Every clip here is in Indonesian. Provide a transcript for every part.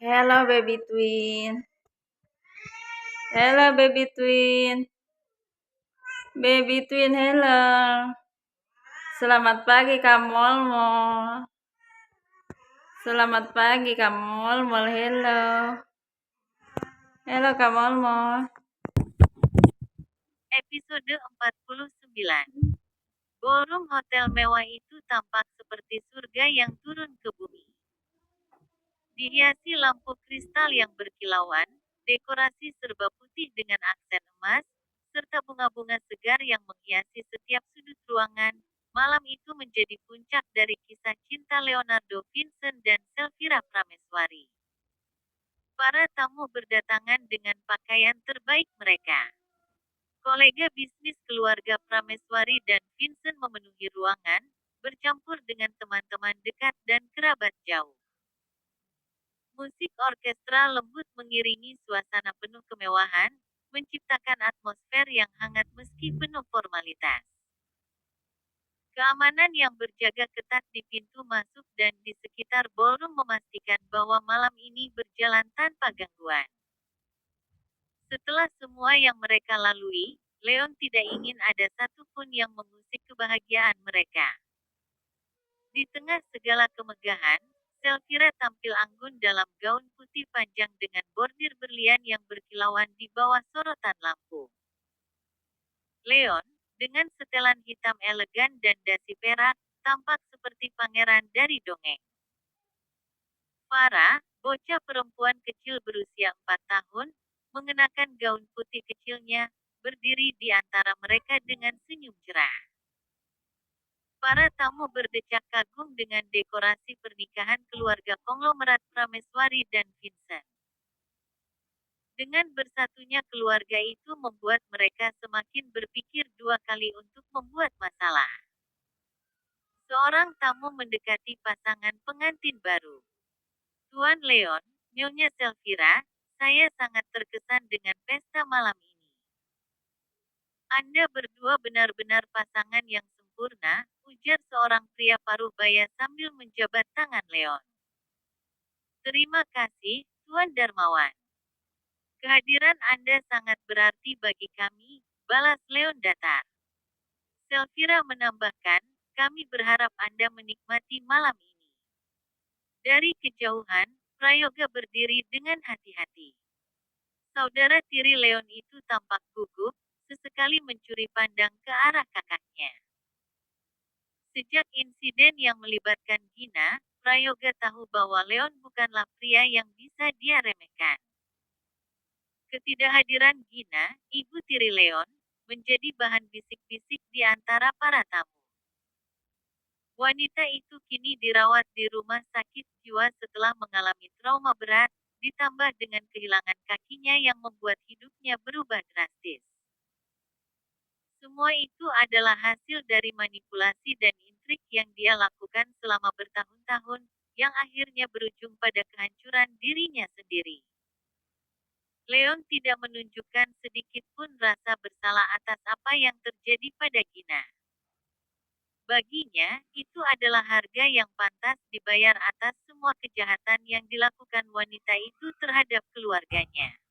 Hello, baby twin. Hello, baby twin. Baby twin, hello. Selamat pagi, Kamolmol. Selamat pagi, Kamolmol. Hello. Hello, Kamolmol. Episode 49. Ballroom hotel mewah itu tampak seperti surga yang turun ke bumi. Dihiasi lampu kristal yang berkilauan, dekorasi serba putih dengan aksen emas, serta bunga-bunga segar yang menghiasi setiap sudut ruangan. Malam itu menjadi puncak dari kisah cinta Leonardo Vincent dan Selfira Prameswari. Para tamu berdatangan dengan pakaian terbaik mereka. Kolega bisnis keluarga Prameswari dan Vincent memenuhi ruangan, bercampur dengan teman-teman dekat dan kerabat jauh. Musik orkestra lembut mengiringi suasana penuh kemewahan, menciptakan atmosfer yang hangat meski penuh formalitas. Keamanan yang berjaga ketat di pintu masuk dan di sekitar ballroom memastikan bahwa malam ini berjalan tanpa gangguan. Setelah semua yang mereka lalui, Leon tidak ingin ada satupun yang mengusik kebahagiaan mereka. Di tengah segala kemegahan, Selfira tampil anggun dalam gaun putih panjang dengan bordir berlian yang berkilauan di bawah sorotan lampu. Leon, dengan setelan hitam elegan dan dasi perak, tampak seperti pangeran dari dongeng. Farah, bocah perempuan kecil berusia 4 tahun, mengenakan gaun putih kecilnya, berdiri di antara mereka dengan senyum cerah. Para tamu berdecak kagum dengan dekorasi pernikahan keluarga konglomerat Prameswari dan Vincent. Dengan bersatunya keluarga itu membuat mereka semakin berpikir dua kali untuk membuat masalah. Seorang tamu mendekati pasangan pengantin baru. Tuan Leon, Nyonya Selfira, saya sangat terkesan dengan pesta malam ini. Anda berdua benar-benar pasangan yang sempurna, ujar seorang pria paruh baya sambil menjabat tangan Leon. Terima kasih, Tuan Darmawan. Kehadiran Anda sangat berarti bagi kami, balas Leon datar. Selfira menambahkan, kami berharap Anda menikmati malam ini. Dari kejauhan, Prayoga berdiri dengan hati-hati. Saudara tiri Leon itu tampak gugup, sesekali mencuri pandang ke arah kakaknya. Sejak insiden yang melibatkan Gina, Prayoga tahu bahwa Leon bukanlah pria yang bisa dia remehkan. Ketidakhadiran Gina, ibu tiri Leon, menjadi bahan bisik-bisik di antara para tamu. Wanita itu kini dirawat di rumah sakit jiwa setelah mengalami trauma berat, ditambah dengan kehilangan kakinya yang membuat hidupnya berubah drastis. Semua itu adalah hasil dari manipulasi dan intrik yang dia lakukan selama bertahun-tahun, yang akhirnya berujung pada kehancuran dirinya sendiri. Leon tidak menunjukkan sedikit pun rasa bersalah atas apa yang terjadi pada Gina. Baginya, itu adalah harga yang pantas dibayar atas semua kejahatan yang dilakukan wanita itu terhadap keluarganya.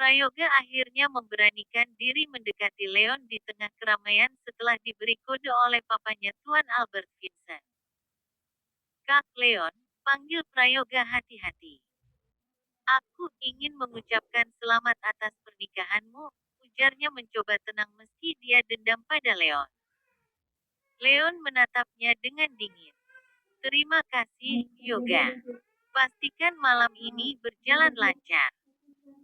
Prayoga akhirnya memberanikan diri mendekati Leon di tengah keramaian setelah diberi kode oleh papanya Tuan Albert Vincent. Kak Leon, panggil Prayoga hati-hati. Aku ingin mengucapkan selamat atas pernikahanmu, ujarnya mencoba tenang meski dia dendam pada Leon. Leon menatapnya dengan dingin. Terima kasih, Yoga. Pastikan malam ini berjalan lancar.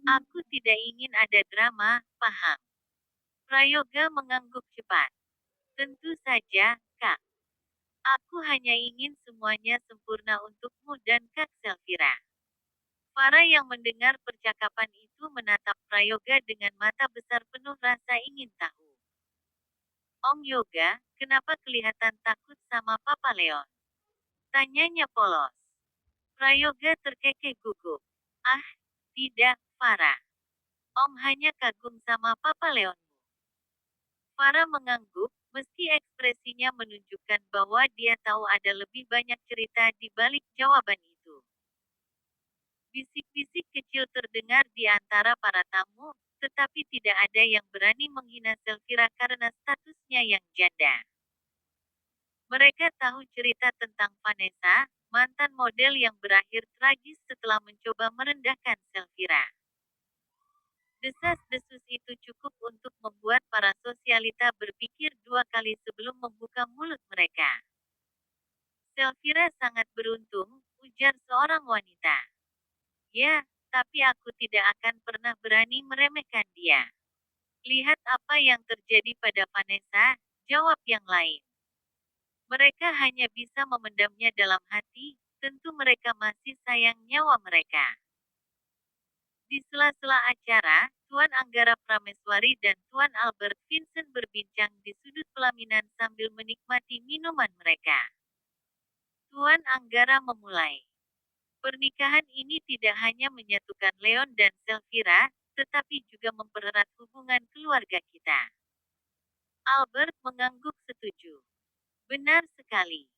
Aku tidak ingin ada drama, paham? Prayoga mengangguk cepat. Tentu saja, Kak. Aku hanya ingin semuanya sempurna untukmu dan Kak Selfira. Farah yang mendengar percakapan itu menatap Prayoga dengan mata besar penuh rasa ingin tahu. Om Yoga, kenapa kelihatan takut sama Papa Leon? Tanyanya polos. Prayoga terkekeh gugup. Ah, tidak, Farah. Om hanya kagum sama Papa Leonmu. Farah mengangguk, meski ekspresinya menunjukkan bahwa dia tahu ada lebih banyak cerita di balik jawaban itu. Bisik-bisik kecil terdengar di antara para tamu, tetapi tidak ada yang berani menghina Selfira karena statusnya yang janda. Mereka tahu cerita tentang Vanessa, mantan model yang berakhir tragis setelah mencoba merendahkan Selfira. Desas-desus itu cukup untuk membuat para sosialita berpikir dua kali sebelum membuka mulut mereka. Selfira sangat beruntung, ujar seorang wanita. Ya, tapi aku tidak akan pernah berani meremehkan dia. Lihat apa yang terjadi pada Vanessa, jawab yang lain. Mereka hanya bisa memendamnya dalam hati, tentu mereka masih sayang nyawa mereka. Di sela-sela acara, Tuan Anggara Prameswari dan Tuan Albert Vincent berbincang di sudut pelaminan sambil menikmati minuman mereka. Tuan Anggara memulai. Pernikahan ini tidak hanya menyatukan Leon dan Selfira, tetapi juga mempererat hubungan keluarga kita. Albert mengangguk setuju. Benar sekali.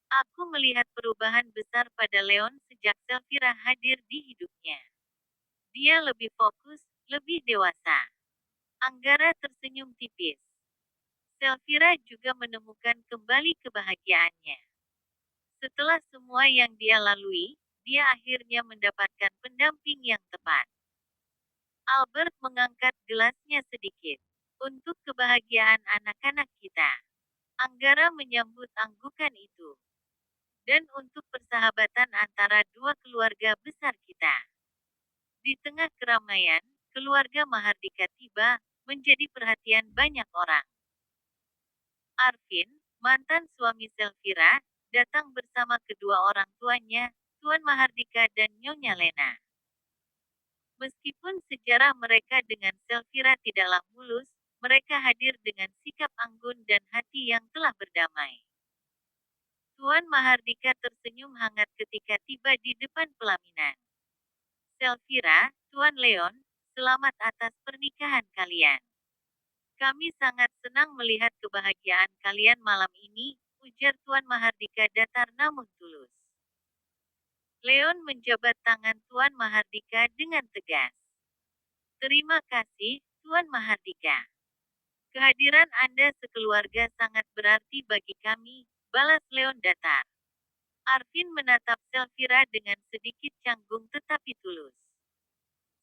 Aku melihat perubahan besar pada Leon sejak Selfira hadir di hidupnya. Dia lebih fokus, lebih dewasa. Anggara tersenyum tipis. Selfira juga menemukan kembali kebahagiaannya. Setelah semua yang dia lalui, dia akhirnya mendapatkan pendamping yang tepat. Albert mengangkat gelasnya sedikit. Untuk kebahagiaan anak-anak kita. Anggara menyambut anggukan itu. Dan untuk persahabatan antara dua keluarga besar kita. Di tengah keramaian, keluarga Mahardika tiba, menjadi perhatian banyak orang. Arvin, mantan suami Selfira, datang bersama kedua orang tuanya, Tuan Mahardika dan Nyonya Lena. Meskipun sejarah mereka dengan Selfira tidaklah mulus, mereka hadir dengan sikap anggun dan hati yang telah berdamai. Tuan Mahardika tersenyum hangat ketika tiba di depan pelaminan. Selfira, Tuan Leon, selamat atas pernikahan kalian. Kami sangat senang melihat kebahagiaan kalian malam ini, ujar Tuan Mahardika datar namun tulus. Leon menjabat tangan Tuan Mahardika dengan tegas. Terima kasih, Tuan Mahardika. Kehadiran Anda sekeluarga sangat berarti bagi kami, balas Leon datar. Arvin menatap Selfira dengan sedikit canggung tetapi tulus.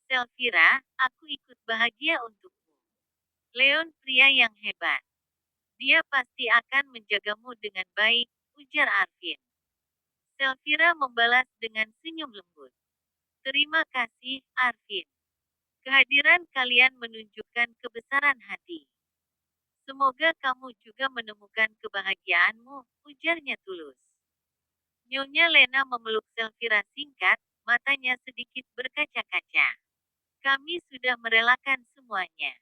Selfira, aku ikut bahagia untukmu. Leon pria yang hebat. Dia pasti akan menjagamu dengan baik, ujar Arvin. Selfira membalas dengan senyum lembut. Terima kasih, Arvin. Kehadiran kalian menunjukkan kebesaran hati. Semoga kamu juga menemukan kebahagiaanmu, ujarnya tulus. Nyonya Lena memeluk Selfira singkat, matanya sedikit berkaca-kaca. Kami sudah merelakan semuanya.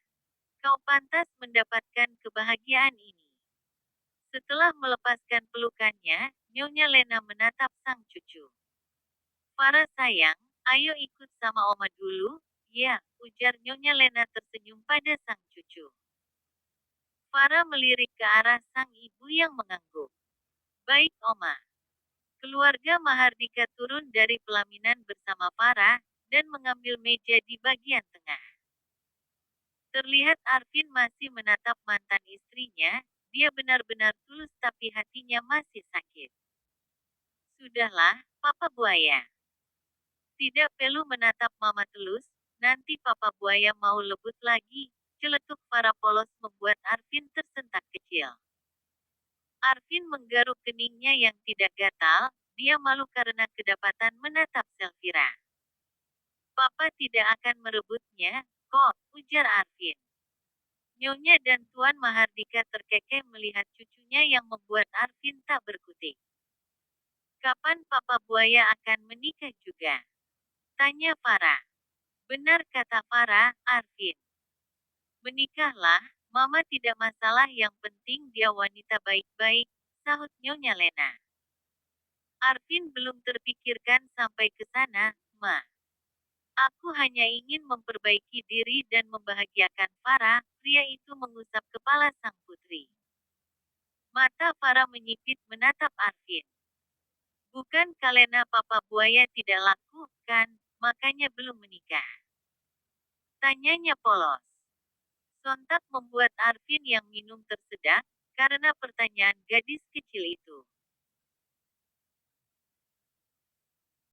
Kau pantas mendapatkan kebahagiaan ini. Setelah melepaskan pelukannya, Nyonya Lena menatap sang cucu. Farah sayang, ayo ikut sama Oma dulu, ya, ujar Nyonya Lena tersenyum pada sang cucu. Farah melirik ke arah sang ibu yang mengangguk. Baik Oma. Keluarga Mahardika turun dari pelaminan bersama Farah, dan mengambil meja di bagian tengah. Terlihat Arvin masih menatap mantan istrinya, dia benar-benar tulus tapi hatinya masih sakit. Sudahlah, Papa Buaya. Tidak perlu menatap Mama Telus, nanti Papa Buaya mau lebut lagi, celetuk para polos membuat Arvin tersentak kecil. Arvin menggaruk keningnya yang tidak gatal, dia malu karena kedapatan menatap Selfira. Papa tidak akan merebutnya, kok, ujar Arvin. Nyonya dan Tuan Mahardika terkekeh melihat cucunya yang membuat Arvin tak berkutik. Kapan Papa Buaya akan menikah juga? Tanya Farah. Benar kata Farah, Arvin. Menikahlah, Mama tidak masalah yang penting dia wanita baik-baik, sahut Nyonya Lena. Arvin belum terpikirkan sampai ke sana, Ma. Aku hanya ingin memperbaiki diri dan membahagiakan Farah, pria itu mengusap kepala sang putri. Mata Farah menyipit menatap Arvin. Bukan karena Papa Buaya tidak laku, kan, makanya belum menikah. Tanyanya polos. Sontak membuat Arvin yang minum tersedak, karena pertanyaan gadis kecil itu.